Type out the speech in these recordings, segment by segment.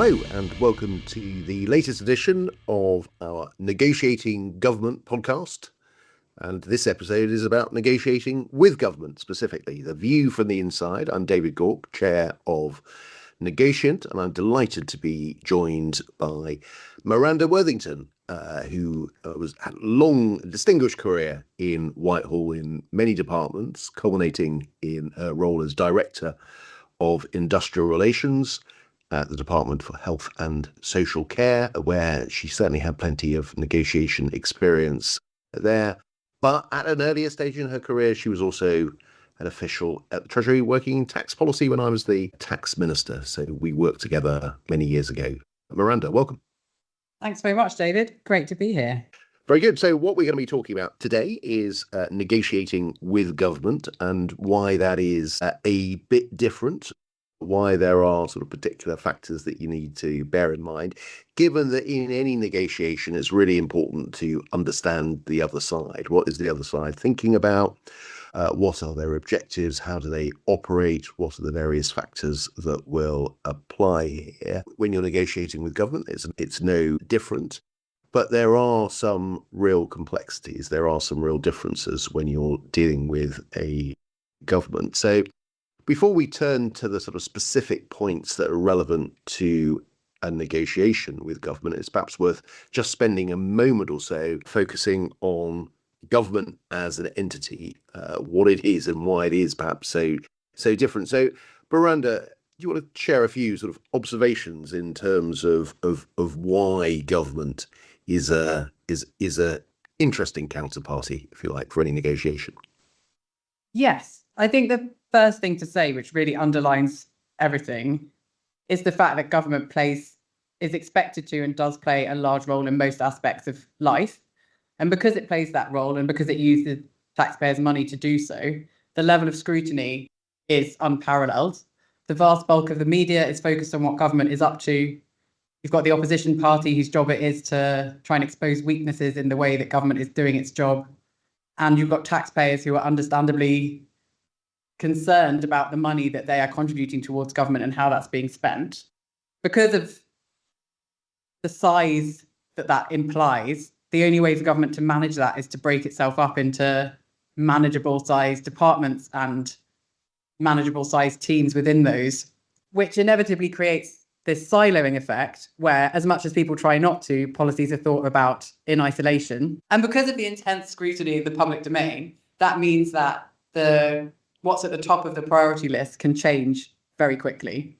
Hello and welcome to the latest edition of our Negotiating Government podcast. And this episode is about negotiating with government specifically, the view from the inside. I'm David Gauke, Chair of Negotiant, and I'm delighted to be joined by Miranda Worthington, who had a long, distinguished career in Whitehall in many departments, culminating in her role as Director of Industrial Relations at the Department for Health and Social Care, where she certainly had plenty of negotiation experience there. But at an earlier stage in her career, she was also an official at the Treasury working in tax policy when I was the tax minister. So we worked together many years ago. Miranda, welcome. Thanks very much, David. Great to be here. Very good. So what we're going to be talking about today is negotiating with government and why that is a bit different, why there are sort of particular factors that you need to bear in mind, given that in any negotiation, it's really important to understand the other side. What is the other side thinking about? What are their objectives? How do they operate? What are the various factors that will apply here? When you're negotiating with government, it's no different. But there are some real complexities. There are some real differences when you're dealing with a government. So before we turn to the sort of specific points that are relevant to a negotiation with government, it's perhaps worth just spending a moment or so focusing on government as an entity, what it is and why it is perhaps so different. So, Miranda, do you want to share a few sort of observations in terms of why government is a interesting counterparty, if you like, for any negotiation? Yes, I think the first thing to say, which really underlines everything, is the fact that government is expected to and does play a large role in most aspects of life. And because it plays that role and because it uses taxpayers' money to do so, the level of scrutiny is unparalleled. The vast bulk of the media is focused on what government is up to. You've got the opposition party whose job it is to try and expose weaknesses in the way that government is doing its job. And you've got taxpayers who are understandably concerned about the money that they are contributing towards government and how that's being spent. Because of the size that implies, the only way for government to manage that is to break itself up into manageable sized departments and manageable sized teams within those, which inevitably creates this siloing effect where, as much as people try not to, policies are thought about in isolation. And because of the intense scrutiny of the public domain, that means that what's at the top of the priority list can change very quickly.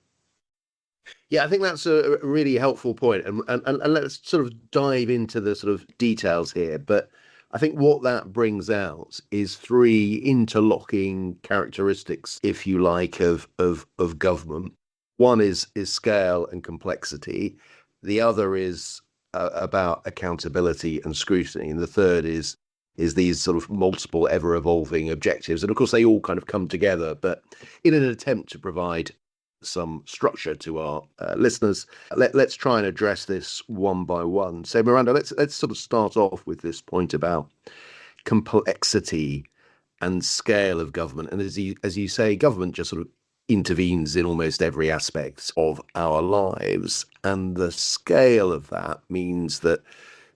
Yeah, I think that's a really helpful point. And let's sort of dive into the sort of details here. But I think what that brings out is three interlocking characteristics, if you like, of government. One is scale and complexity. The other is about accountability and scrutiny. And the third is these sort of multiple ever-evolving objectives. And of course, they all kind of come together, but in an attempt to provide some structure to our listeners, let's try and address this one by one. So, Miranda, let's sort of start off with this point about complexity and scale of government. And as you say, government just sort of intervenes in almost every aspect of our lives. And the scale of that means that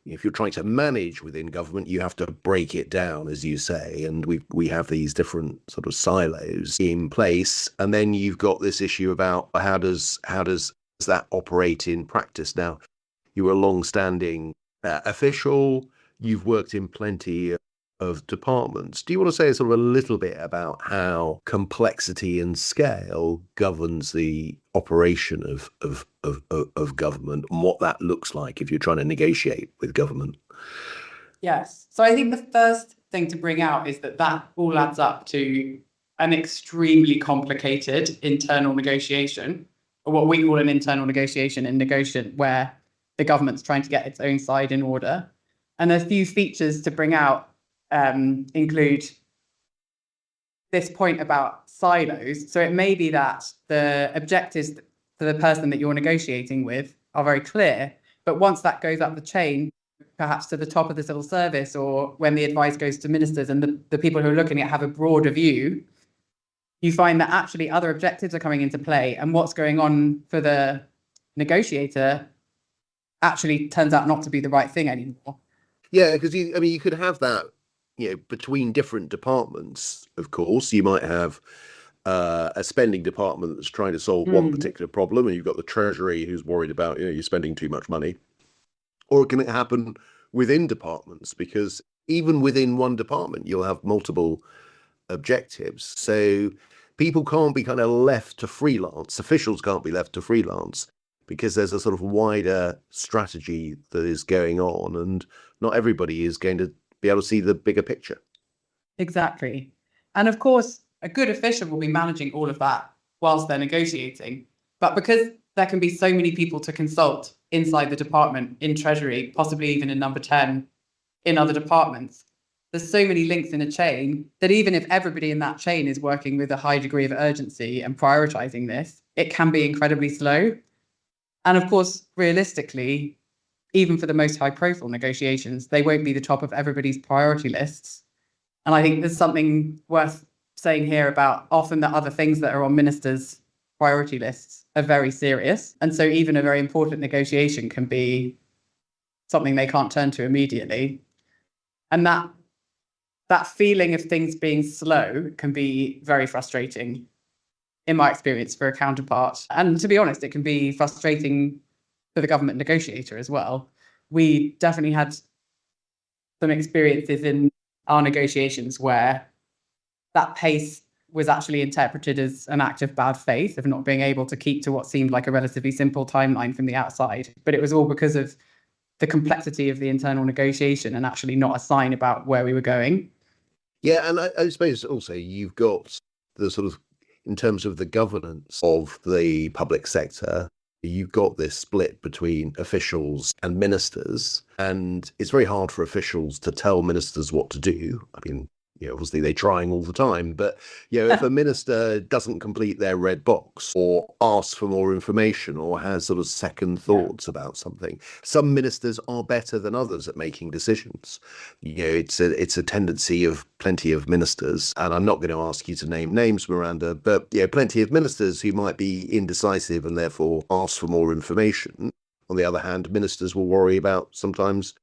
if you're trying to manage within government, you have to break it down, as you say, and we have these different sort of silos in place. And then you've got this issue about how does that operate in practice? Now, you were a long-standing official. You've worked in plenty of departments. Do you want to say sort of a little bit about how complexity and scale governs the operation of government and what that looks like if you're trying to negotiate with government? Yes. So I think the first thing to bring out is that all adds up to an extremely complicated internal negotiation, or what we call an internal negotiation in negotiation, where the government's trying to get its own side in order. And a few features to bring out include this point about silos. So it may be that the objectives for the person that you're negotiating with are very clear, but once that goes up the chain, perhaps to the top of the civil service, or when the advice goes to ministers and the people who are looking at have a broader view, you find that actually other objectives are coming into play, and what's going on for the negotiator actually turns out not to be the right thing anymore. Yeah, because you could have that, between different departments. Of course, you might have a spending department that's trying to solve one particular problem, and you've got the Treasury who's worried about you're spending too much money. Or can it happen within departments? Because even within one department, you'll have multiple objectives. So people can't be kind of left to freelance. Officials can't be left to freelance because there's a sort of wider strategy that is going on, and not everybody is going to be able to see the bigger picture. Exactly. And of course, a good official will be managing all of that whilst they're negotiating. But because there can be so many people to consult inside the department, in Treasury, possibly even in number 10, in other departments, there's so many links in a chain that even if everybody in that chain is working with a high degree of urgency and prioritizing this, it can be incredibly slow. And of course, realistically, even for the most high profile negotiations, they won't be the top of everybody's priority lists. And I think there's something worth saying here about often the other things that are on ministers' priority lists are very serious. And so even a very important negotiation can be something they can't turn to immediately. And that feeling of things being slow can be very frustrating, in my experience, for a counterpart. And to be honest, it can be frustrating for the government negotiator as well. We definitely had some experiences in our negotiations where that pace was actually interpreted as an act of bad faith, of not being able to keep to what seemed like a relatively simple timeline from the outside. But it was all because of the complexity of the internal negotiation and actually not a sign about where we were going. Yeah, and I suppose also you've got the sort of, in terms of the governance of the public sector, you've got this split between officials and ministers, and it's very hard for officials to tell ministers what to do. I mean, obviously they're trying all the time, but if a minister doesn't complete their red box or asks for more information or has sort of second thoughts about something, some ministers are better than others at making decisions. It's a tendency of plenty of ministers, and I'm not going to ask you to name names, Miranda, but plenty of ministers who might be indecisive and therefore ask for more information. On the other hand, ministers will worry about sometimes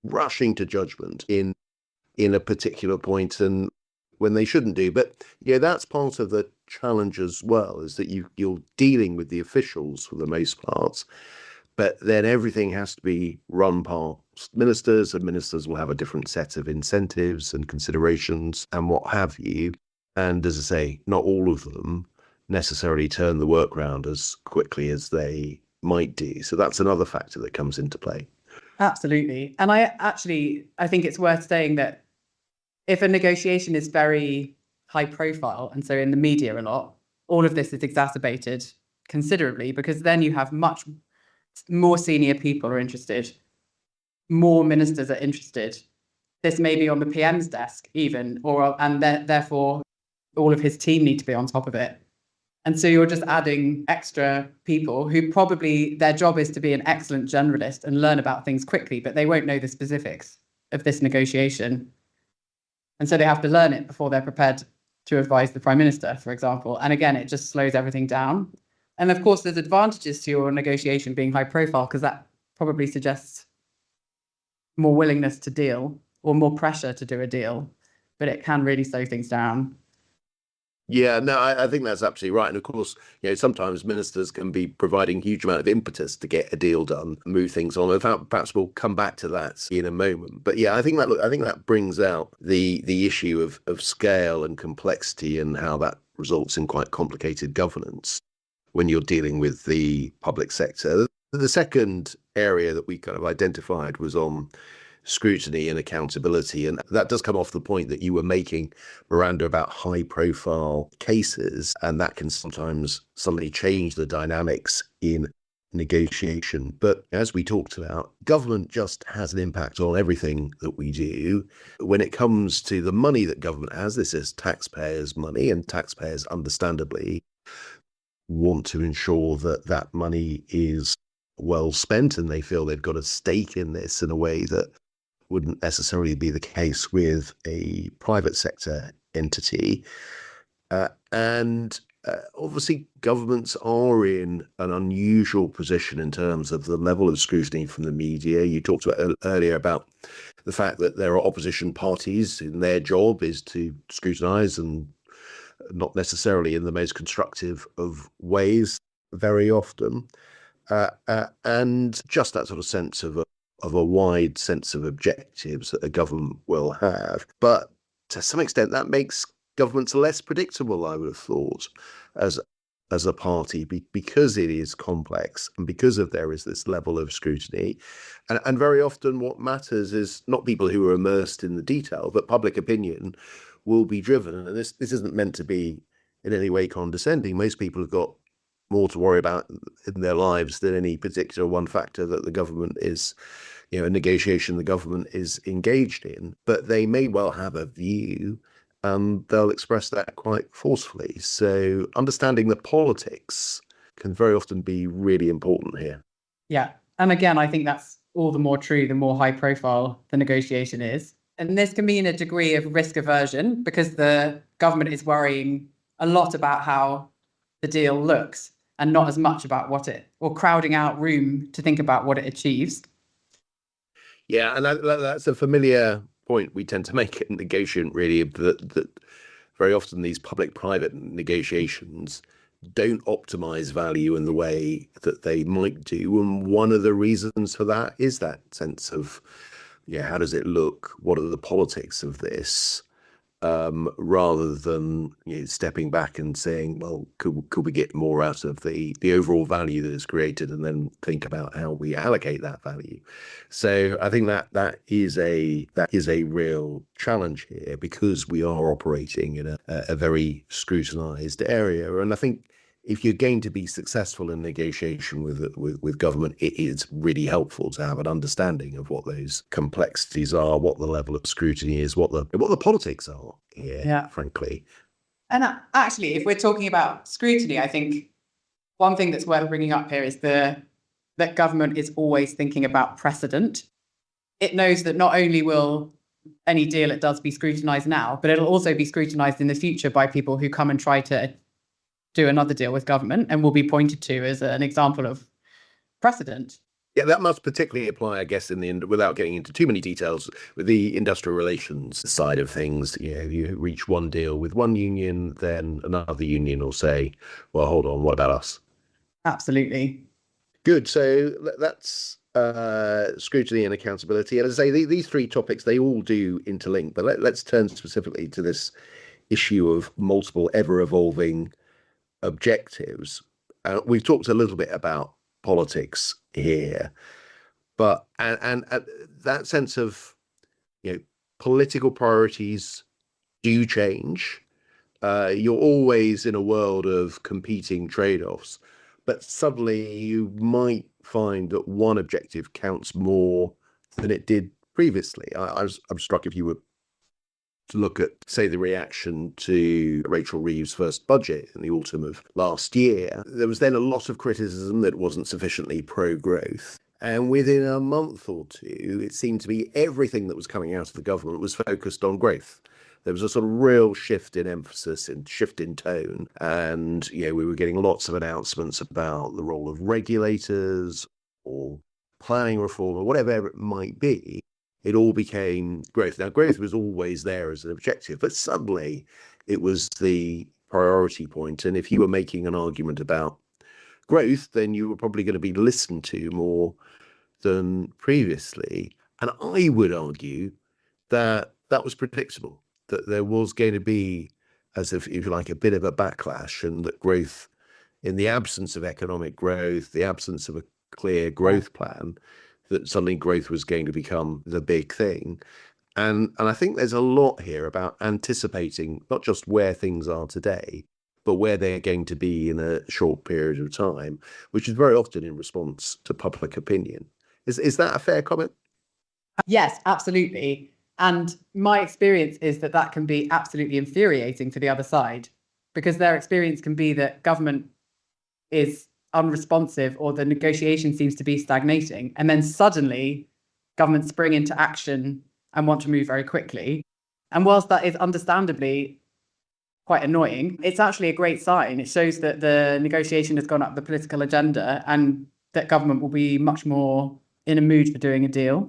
rushing to judgment in a particular point and when they shouldn't do. But that's part of the challenge as well, is that you're dealing with the officials for the most part, but then everything has to be run past ministers, and ministers will have a different set of incentives and considerations and what have you. And as I say, not all of them necessarily turn the work round as quickly as they might do. So that's another factor that comes into play. Absolutely. And I think it's worth saying that if a negotiation is very high profile, and so in the media a lot, all of this is exacerbated considerably, because then you have much more senior people are interested, more ministers are interested. This may be on the PM's desk even, and therefore all of his team need to be on top of it. And so you're just adding extra people who probably their job is to be an excellent generalist and learn about things quickly, but they won't know the specifics of this negotiation. And so they have to learn it before they're prepared to advise the Prime Minister, for example. And again, it just slows everything down. And of course, there's advantages to your negotiation being high profile, because that probably suggests more willingness to deal or more pressure to do a deal, but it can really slow things down. Yeah, no, I think that's absolutely right. And of course, sometimes ministers can be providing huge amount of impetus to get a deal done, move things on. Perhaps we'll come back to that in a moment. But I think that brings out the issue of scale and complexity, and how that results in quite complicated governance when you're dealing with the public sector. The second area that we kind of identified was on scrutiny and accountability. And that does come off the point that you were making, Miranda, about high profile cases. And that can sometimes suddenly change the dynamics in negotiation. But as we talked about, government just has an impact on everything that we do. When it comes to the money that government has, this is taxpayers' money, and taxpayers understandably want to ensure that that money is well spent, and they feel they've got a stake in this in a way that wouldn't necessarily be the case with a private sector entity. And Obviously, governments are in an unusual position in terms of the level of scrutiny from the media. You talked about earlier about the fact that there are opposition parties, and their job is to scrutinise, and not necessarily in the most constructive of ways very often. And just that sort of sense of a wide sense of objectives that a government will have. But to some extent, that makes governments less predictable, I would have thought, as a party, because it is complex and because there is this level of scrutiny. And very often what matters is not people who are immersed in the detail, but public opinion will be driven. And this isn't meant to be in any way condescending. Most people have got more to worry about in their lives than any particular one factor that the government is, a negotiation the government is engaged in. But they may well have a view, and they'll express that quite forcefully. So understanding the politics can very often be really important here. Yeah. And again, I think that's all the more true the more high profile the negotiation is. And this can mean a degree of risk aversion because the government is worrying a lot about how the deal looks and not as much about or crowding out room to think about what it achieves. Yeah, and that's a familiar point we tend to make in negotiation, really, that very often these public-private negotiations don't optimize value in the way that they might do. And one of the reasons for that is that sense of, how does it look? What are the politics of this? Rather than stepping back and saying, well, could we get more out of the overall value that is created, and then think about how we allocate that value. So I think that is a real challenge here, because we are operating in a very scrutinized area. And I think if you're going to be successful in negotiation with government, it is really helpful to have an understanding of what those complexities are, what the level of scrutiny is, what the politics are here, frankly. And actually, if we're talking about scrutiny, I think one thing that's worth bringing up here is that government is always thinking about precedent. It knows that not only will any deal it does be scrutinized now, but it'll also be scrutinized in the future by people who come and try to do another deal with government, and will be pointed to as an example of precedent. Yeah, that must particularly apply, I guess, without getting into too many details, with the industrial relations side of things. You reach one deal with one union, then another union will say, well, hold on, what about us? Absolutely. Good. So that's scrutiny and accountability. And as I say, these three topics, they all do interlink, but let's turn specifically to this issue of multiple ever-evolving objectives. We've talked a little bit about politics here, but and that sense of political priorities do change. You're always in a world of competing trade-offs, but suddenly you might find that one objective counts more than it did previously. I'm struck, if you were to look at, say, the reaction to Rachel Reeves' first budget in the autumn of last year, there was then a lot of criticism that it wasn't sufficiently pro-growth. And within a month or two, it seemed to be everything that was coming out of the government was focused on growth. There was a sort of real shift in emphasis and shift in tone. And, we were getting lots of announcements about the role of regulators or planning reform or whatever it might be. It all became growth. Now, growth was always there as an objective, but suddenly it was the priority point. And if you were making an argument about growth, then you were probably going to be listened to more than previously. And I would argue that that was predictable, that there was going to be, as if you like, a bit of a backlash, and that growth, in the absence of economic growth, the absence of a clear growth plan, that suddenly growth was going to become the big thing. And I think there's a lot here about anticipating not just where things are today, but where they're going to be in a short period of time, which is very often in response to public opinion. Is that a fair comment? Yes, absolutely. And my experience is that can be absolutely infuriating to the other side, because their experience can be that government is unresponsive or the negotiation seems to be stagnating, and then suddenly governments spring into action and want to move very quickly. And whilst that is understandably quite annoying, it's actually a great sign. It shows that the negotiation has gone up the political agenda and that government will be much more in a mood for doing a deal.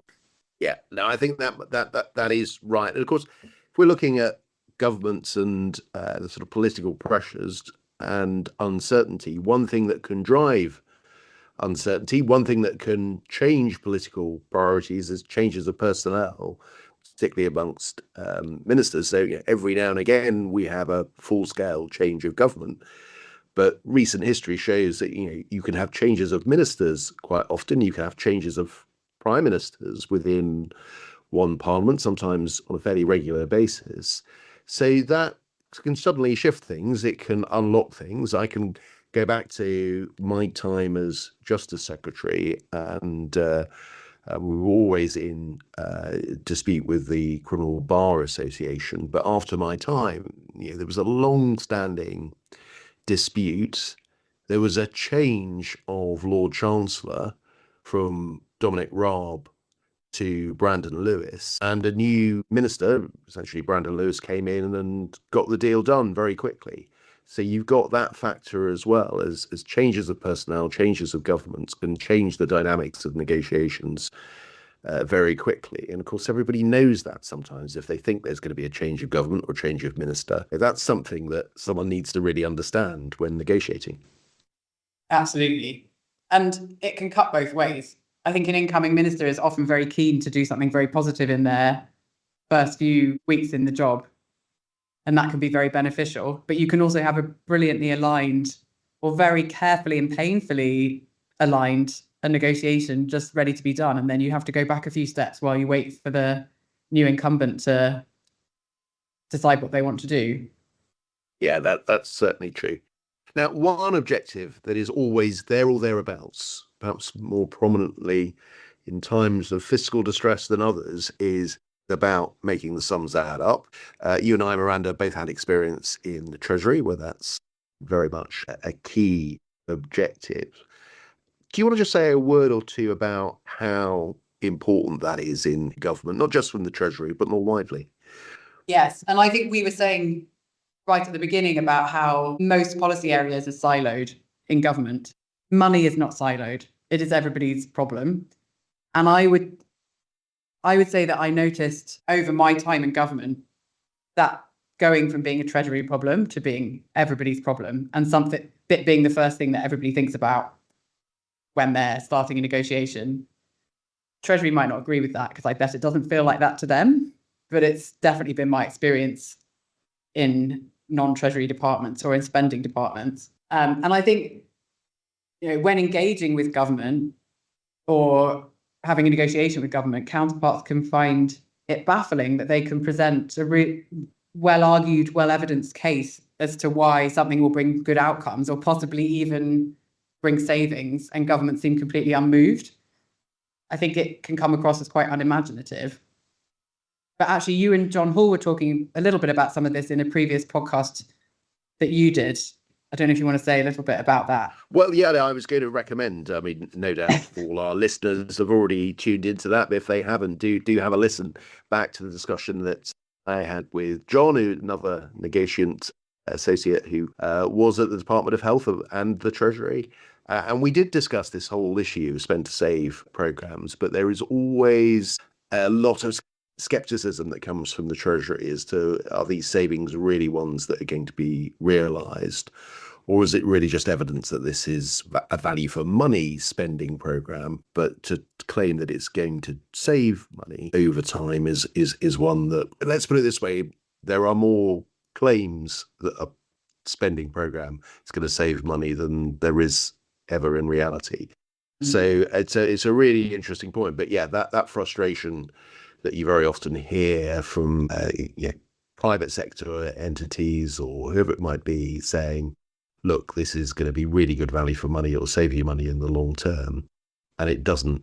Yeah, no, I think that is right. And of course, if we're looking at governments and the sort of political pressures and uncertainty, one thing that can drive uncertainty, one thing that can change political priorities is changes of personnel, particularly amongst ministers. So every now and again, we have a full-scale change of government. But recent history shows that you can have changes of ministers quite often. You can have changes of prime ministers within one parliament, sometimes on a fairly regular basis. So that can suddenly shift things. It can unlock things. I can go back to my time as Justice Secretary, and we were always in dispute with the Criminal Bar Association. But after my time, there was a long-standing dispute. There was a change of Lord Chancellor from Dominic Raab to Brandon Lewis, and a new minister, essentially Brandon Lewis, came in and got the deal done very quickly. So you've got that factor as well, as changes of personnel, changes of governments can change the dynamics of negotiations very quickly. And of course, everybody knows that sometimes if they think there's going to be a change of government or change of minister, that's something that someone needs to really understand when negotiating. Absolutely. And it can cut both ways. I think an incoming minister is often very keen to do something very positive in their first few weeks in the job. And that can be very beneficial. But you can also have a brilliantly aligned or very carefully and painfully aligned a negotiation just ready to be done. And then you have to go back a few steps while you wait for the new incumbent to decide what they want to do. Yeah, that's certainly true. Now, one objective that is always there or thereabouts, perhaps more prominently in times of fiscal distress than others, is about making the sums add up. You and I, Miranda, both had experience in the Treasury, where that's very much a key objective. Do you want to just say a word or two about how important that is in government, not just from the Treasury, but more widely? Yes, and I think we were saying right at the beginning about how most policy areas are siloed in government. Money is not siloed. It is everybody's problem. And I would say that I noticed over my time in government that going from being a Treasury problem to being everybody's problem, and something bit being the first thing that everybody thinks about when they're starting a negotiation. Treasury might not agree with that because I bet it doesn't feel like that to them, but it's definitely been my experience in non-Treasury departments or in spending departments. And I think, when engaging with government or having a negotiation with government, counterparts can find it baffling that they can present a well-argued, well-evidenced case as to why something will bring good outcomes or possibly even bring savings, and government seem completely unmoved. I think it can come across as quite unimaginative. But actually, you and John Hall were talking a little bit about some of this in a previous podcast that you did. I don't know if you want to say a little bit about that. Well, yeah, I was going to recommend, I mean, no doubt all our listeners have already tuned into that, but if they haven't, do have a listen back to the discussion that I had with John, another negotiant associate who was at the Department of Health and the Treasury. And we did discuss this whole issue of spend to save programs, but there is always a lot of skepticism that comes from the Treasury as to, are these savings really ones that are going to be realised? Or is it really just evidence that this is a value for money spending program, but to claim that it's going to save money over time is one that, let's put it this way, there are more claims that a spending program is going to save money than there is ever in reality. So it's a really interesting point. But yeah, that frustration that you very often hear from private sector entities or whoever it might be saying, look, this is going to be really good value for money, it'll save you money in the long term, and it doesn't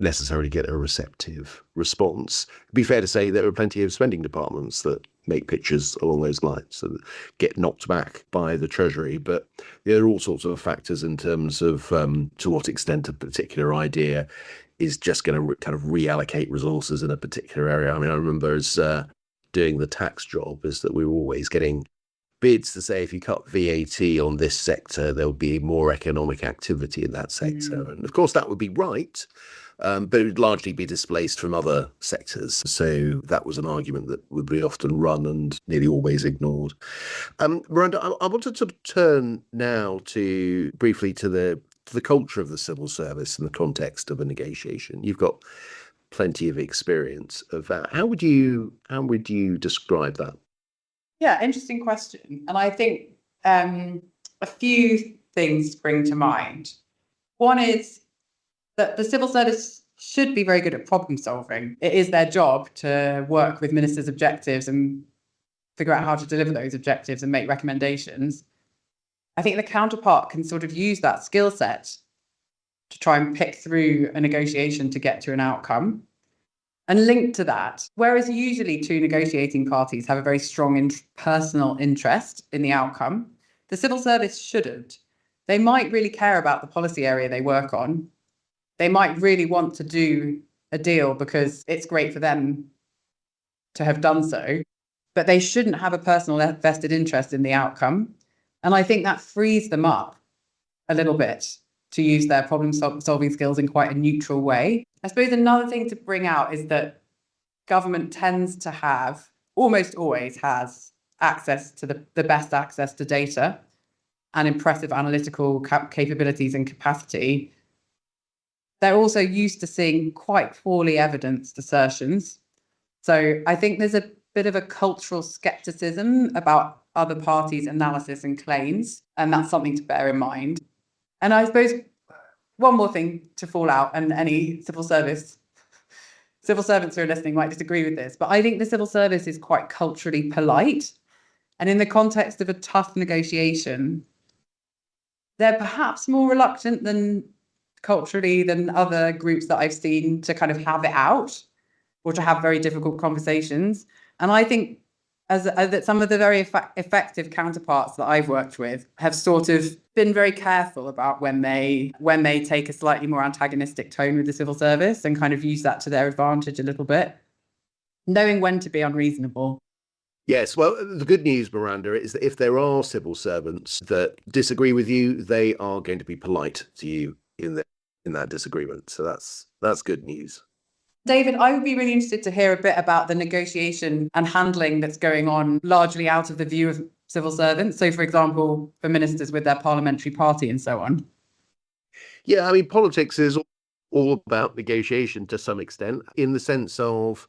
necessarily get a receptive response. It'd be fair to say there are plenty of spending departments that make pitches along those lines and get knocked back by the Treasury, but there are all sorts of factors in terms of to what extent a particular idea is just going to kind of reallocate resources in a particular area. I mean, I remember as doing the tax job is that we were always getting bids to say if you cut VAT on this sector, there'll be more economic activity in that sector. And of course, that would be right, but it would largely be displaced from other sectors. So that was an argument that would be often run and nearly always ignored. Miranda, I wanted to turn now briefly to the culture of the civil service in the context of a negotiation. You've got plenty of experience of that. How would you describe that? Yeah, interesting question. And I think a few things spring to mind. One is that the civil service should be very good at problem solving. It is their job to work with ministers' objectives and figure out how to deliver those objectives and make recommendations. I think the counterpart can sort of use that skill set to try and pick through a negotiation to get to an outcome. And linked to that, whereas usually two negotiating parties have a very strong personal interest in the outcome, the civil service shouldn't. They might really care about the policy area they work on. They might really want to do a deal because it's great for them to have done so, but they shouldn't have a personal vested interest in the outcome. And I think that frees them up a little bit to use their problem solving skills in quite a neutral way. I suppose another thing to bring out is that government tends to have, almost always has, access to the best access to data and impressive analytical capabilities and capacity. They're also used to seeing quite poorly evidenced assertions. So I think there's a bit of a cultural skepticism about other parties' analysis and claims, and that's something to bear in mind. And I suppose one more thing to fall out, and any civil servants who are listening might disagree with this, but I think the civil service is quite culturally polite. And in the context of a tough negotiation, they're perhaps more reluctant than other groups that I've seen to kind of have it out or to have very difficult conversations. And I think that some of the very effective counterparts that I've worked with have sort of been very careful about when they take a slightly more antagonistic tone with the civil service and kind of use that to their advantage a little bit, knowing when to be unreasonable. Yes, well, the good news, Miranda, is that if there are civil servants that disagree with you, they are going to be polite to you in that disagreement. So that's good news. David, I would be really interested to hear a bit about the negotiation and handling that's going on largely out of the view of civil servants. So, for example, for ministers with their parliamentary party and so on. Yeah, I mean, politics is all about negotiation to some extent, in the sense of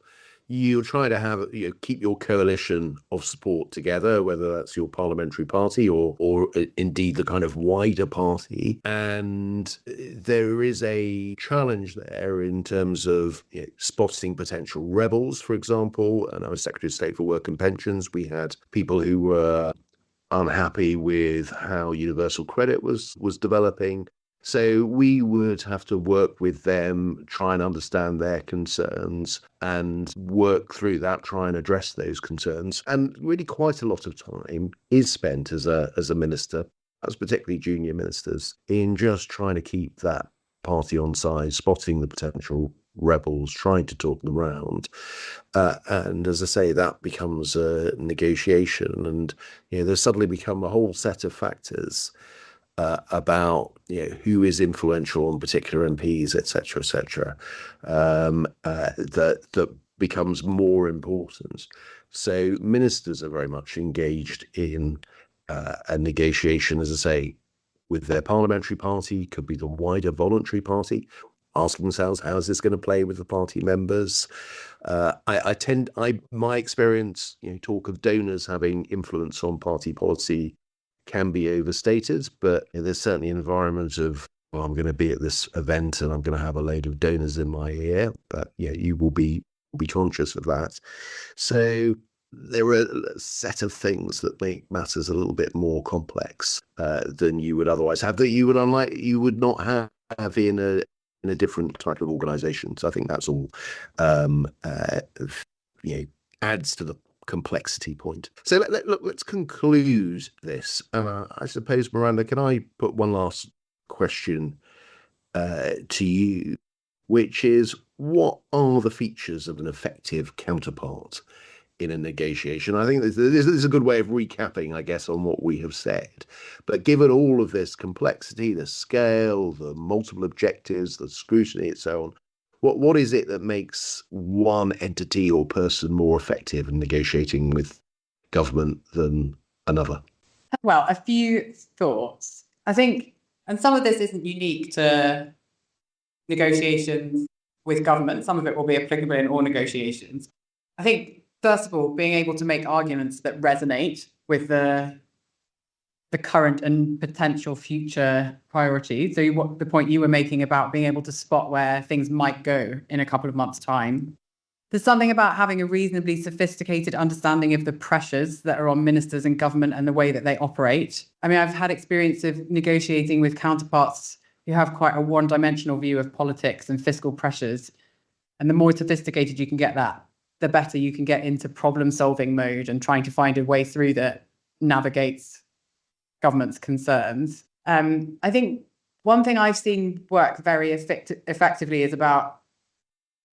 you try to keep your coalition of support together, whether that's your parliamentary party or indeed the kind of wider party. And there is a challenge there in terms of spotting potential rebels, for example. And I was Secretary of State for Work and Pensions. We had people who were unhappy with how universal credit was developing. So we would have to work with them, try and understand their concerns and work through that, try and address those concerns. And really quite a lot of time is spent as a minister, as particularly junior ministers, in just trying to keep that party on side, spotting the potential rebels, trying to talk them around. And as I say, that becomes a negotiation. And there's suddenly become a whole set of factors about who is influential on particular MPs, etc., that becomes more important. So ministers are very much engaged in a negotiation, as I say, with their parliamentary party, could be the wider voluntary party, asking themselves, how is this going to play with the party members? My experience, talk of donors having influence on party policy can be overstated, but there's certainly an environment of, well, I'm going to be at this event and I'm going to have a load of donors in my ear, but you will be conscious of that. So there are a set of things that make matters a little bit more complex than you would otherwise have, that you would not have in a different type of organisation. So I think that's all adds to the complexity point. So let's conclude this. I suppose, Miranda, can I put one last question to you, which is, what are the features of an effective counterpart in a negotiation. I think this is a good way of recapping, I guess, on what we have said. But given all of this complexity, the scale, the multiple objectives, the scrutiny, and so on, what is it that makes one entity or person more effective in negotiating with government than another? Well, a few thoughts. I think, and some of this isn't unique to negotiations with government. Some of it will be applicable in all negotiations. I think, first of all, being able to make arguments that resonate with the current and potential future priorities. So the point you were making about being able to spot where things might go in a couple of months' time. There's something about having a reasonably sophisticated understanding of the pressures that are on ministers and government and the way that they operate. I mean, I've had experience of negotiating with counterparts who have quite a one-dimensional view of politics and fiscal pressures. And the more sophisticated you can get that, the better you can get into problem-solving mode and trying to find a way through that navigates government's concerns. I think one thing I've seen work very effectively is about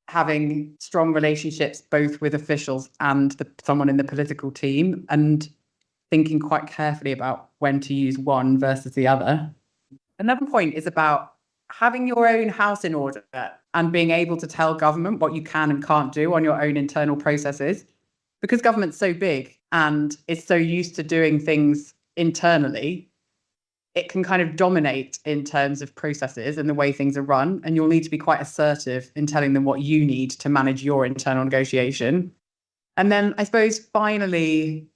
having strong relationships both with officials and someone in the political team, and thinking quite carefully about when to use one versus the other. Another point is about having your own house in order and being able to tell government what you can and can't do on your own internal processes. Because government's so big and is so used to doing things internally, it can kind of dominate in terms of processes and the way things are run. And you'll need to be quite assertive in telling them what you need to manage your internal negotiation. And then I suppose finally,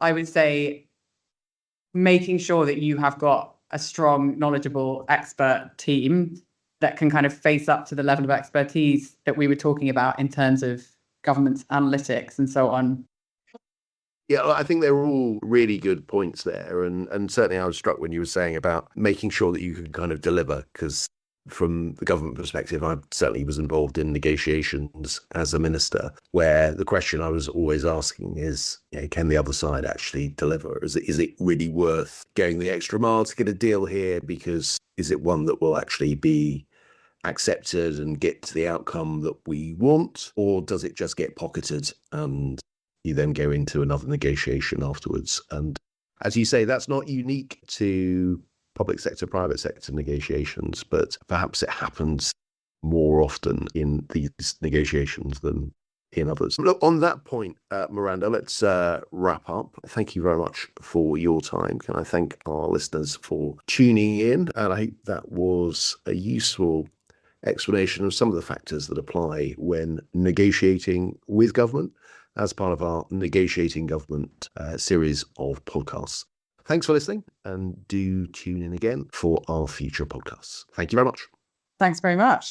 I would say making sure that you have got a strong, knowledgeable expert team that can kind of face up to the level of expertise that we were talking about in terms of government's analytics and so on. Yeah, I think they're all really good points there. And certainly I was struck when you were saying about making sure that you can kind of deliver, because from the government perspective, I certainly was involved in negotiations as a minister, where the question I was always asking is, can the other side actually deliver? Is it really worth going the extra mile to get a deal here? Because is it one that will actually be accepted and get to the outcome that we want? Or does it just get pocketed and you then go into another negotiation afterwards? And as you say, that's not unique to public sector, private sector negotiations, but perhaps it happens more often in these negotiations than in others. Look, on that point, Miranda, let's wrap up. Thank you very much for your time. Can I thank our listeners for tuning in? And I hope that was a useful explanation of some of the factors that apply when negotiating with government as part of our Negotiating Government series of podcasts. Thanks for listening, and do tune in again for our future podcasts. Thank you very much. Thanks very much.